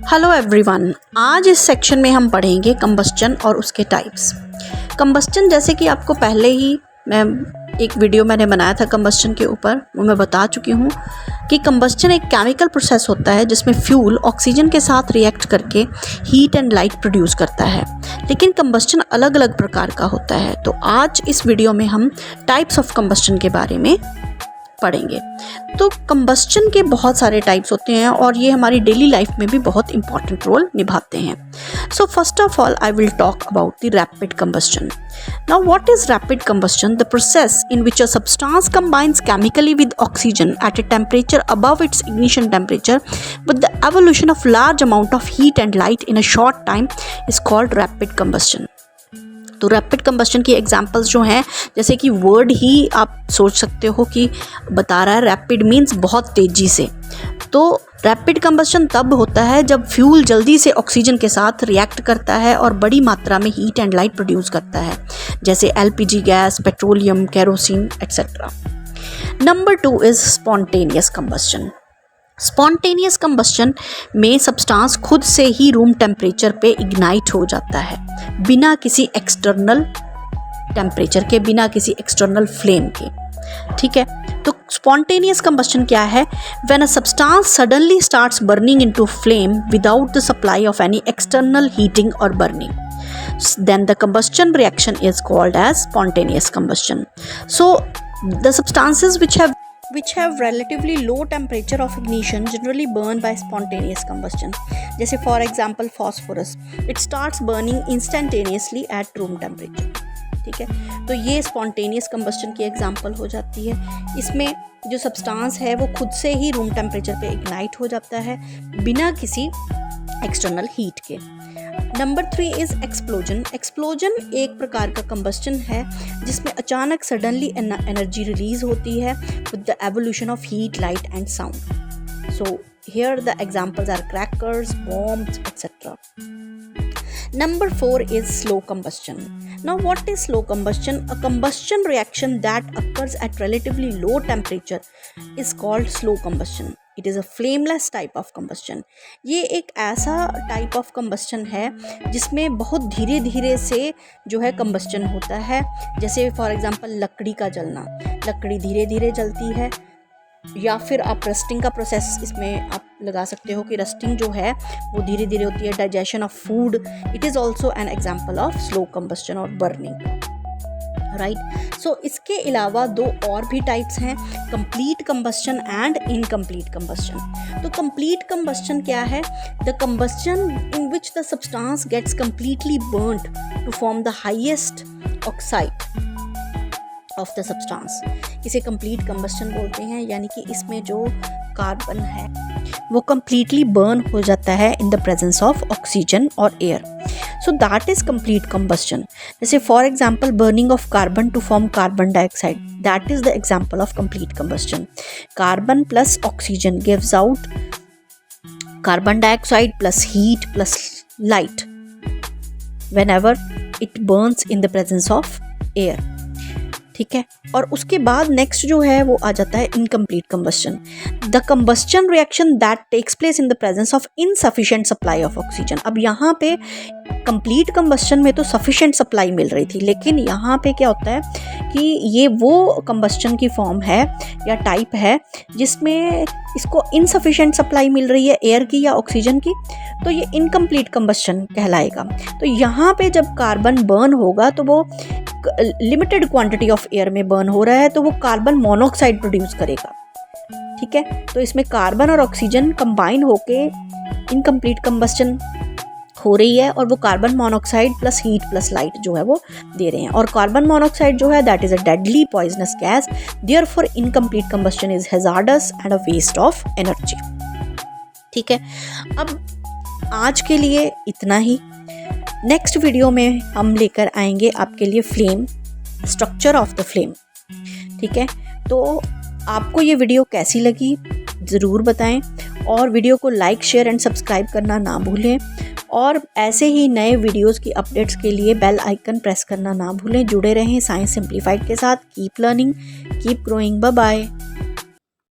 Hello everyone, आज इस section में हम पढ़ेंगे कंबस्चन और उसके टाइप्स। कंबस्चन जैसे कि आपको पहले ही मैं एक वीडियो मैंने बनाया था कंबस्चन के ऊपर, वो मैं बता चुकी हूँ कि कंबस्चन एक केमिकल प्रोसेस होता है जिसमें फ्यूल ऑक्सीजन के साथ रिएक्ट करके हीट एंड लाइट प्रोड्यूस करता है। लेकिन कंबस्चन अलग अलग प्रकार का होता है। तो आज इस वीडियो में हम टाइप्स ऑफ कंबस्चन के बारे में पढ़ेंगे। तो कंबस्चन के बहुत सारे टाइप्स होते हैं और ये हमारी डेली लाइफ में भी बहुत इंपॉर्टेंट रोल निभाते हैं। So first of all I will talk about the rapid combustion. Now what is rapid combustion? The process in which a substance combines chemically with oxygen at a temperature above its ignition temperature with the evolution of large amount of heat and light in a short time is called rapid combustion। तो rapid combustion की examples जो हैं, जैसे कि word ही आप सोच सकते हो कि बता रहा है रैपिड मीन्स बहुत तेज़ी से। तो रैपिड कंबस्चन तब होता है जब फ्यूल जल्दी से ऑक्सीजन के साथ रिएक्ट करता है और बड़ी मात्रा में हीट एंड लाइट प्रोड्यूस करता है, जैसे LPG gas, petroleum, kerosene etcetera. Number 2 is spontaneous combustion. Spontaneous combustion में सब्सटेंस खुद से ही रूम टेम्परेचर पे इग्नाइट हो जाता है, बिना किसी एक्सटर्नल टेम्परेचर के, बिना किसी एक्सटर्नल फ्लेम के। ठीक है, तो स्पॉन्टेनियस कंबस्चन क्या है? When a substance suddenly starts burning into flame without the supply of any external heating और burning, then the combustion reaction is called as spontaneous combustion. So the substances which have relatively low temperature of ignition generally burn by spontaneous combustion. जैसे for example phosphorus, it starts burning instantaneously at room temperature. ठीक है, तो ये spontaneous combustion की example हो जाती है। इसमें जो सब्सटेंस है वो खुद से ही रूम टेम्परेचर पे इग्नाइट हो जाता है बिना किसी एक्सटर्नल हीट के। Number 3 is explosion. एक्सप्लोजन एक प्रकार का कंबस्चन है जिसमें अचानक सडनली एनर्जी रिलीज होती है with the evolution of heat, light and sound. So here the examples are crackers, bombs etcetera. Number 4 is slow combustion. Now what is slow combustion? A combustion reaction that occurs at relatively low temperature is called slow combustion. It is a flameless type of combustion. ये एक ऐसा type of combustion है जिसमें बहुत धीरे धीरे से जो है कंबस्चन होता है। जैसे फॉर एग्जांपल लकड़ी का जलना, लकड़ी धीरे धीरे जलती है, या फिर आप रस्टिंग का प्रोसेस इसमें आप लगा सकते हो कि रस्टिंग जो है वो धीरे धीरे होती है। Digestion of food, it is also an example of slow combustion और बर्निंग, राइट। सो इसके अलावा 2 और भी टाइप्स हैं, complete combustion and incomplete combustion. तो कंप्लीट कंबस्चन क्या है? The combustion in which the substance gets completely burned to form the highest oxide of the substance. इसे कंप्लीट कंबस्चन बोलते हैं, यानी कि इसमें जो कार्बन है वो कंप्लीटली बर्न हो जाता है in the presence of oxygen और air. So that is complete combustion. जैसे for example burning of carbon to form carbon dioxide, that is the example of complete combustion. Carbon plus oxygen gives out carbon dioxide plus heat plus light whenever it burns in the presence of air. ठीक है, और उसके बाद next जो है वो आ जाता है incomplete combustion. The combustion reaction that takes place in the presence of insufficient supply of oxygen. अब यहाँ पे कंप्लीट कंबस्चन में तो सफिशिएंट सप्लाई मिल रही थी, लेकिन यहाँ पे क्या होता है कि ये वो कंबस्चन की फॉर्म है या टाइप है जिसमें इसको इनसफिशिएंट सप्लाई मिल रही है एयर की या ऑक्सीजन की, तो ये इनकम्प्लीट कंबस्चन कहलाएगा। तो यहाँ पे जब कार्बन बर्न होगा तो वो लिमिटेड क्वांटिटी ऑफ एयर में बर्न हो रहा है, तो वो कार्बन मोनोऑक्साइड प्रोड्यूस करेगा। ठीक है, तो इसमें कार्बन और ऑक्सीजन कंबाइन होके इनकम्प्लीट कंबस्चन हो रही है और वो carbon monoxide plus heat plus light जो है वो दे रहे हैं। और कार्बन मोनोऑक्साइड जो है that is a deadly poisonous gas, therefore incomplete combustion is hazardous and a waste of energy. ठीक है, अब आज के लिए इतना ही। नेक्स्ट वीडियो में हम लेकर आएंगे आपके लिए flame, structure of the flame. ठीक है, तो आपको ये वीडियो कैसी लगी ज़रूर बताएं और वीडियो को लाइक, शेयर एंड सब्सक्राइब करना ना भूलें। और ऐसे ही नए वीडियोस की अपडेट्स के लिए बेल आइकन प्रेस करना ना भूलें। जुड़े रहें साइंस सिंप्लीफाइड के साथ। Keep learning, keep growing. Bye bye.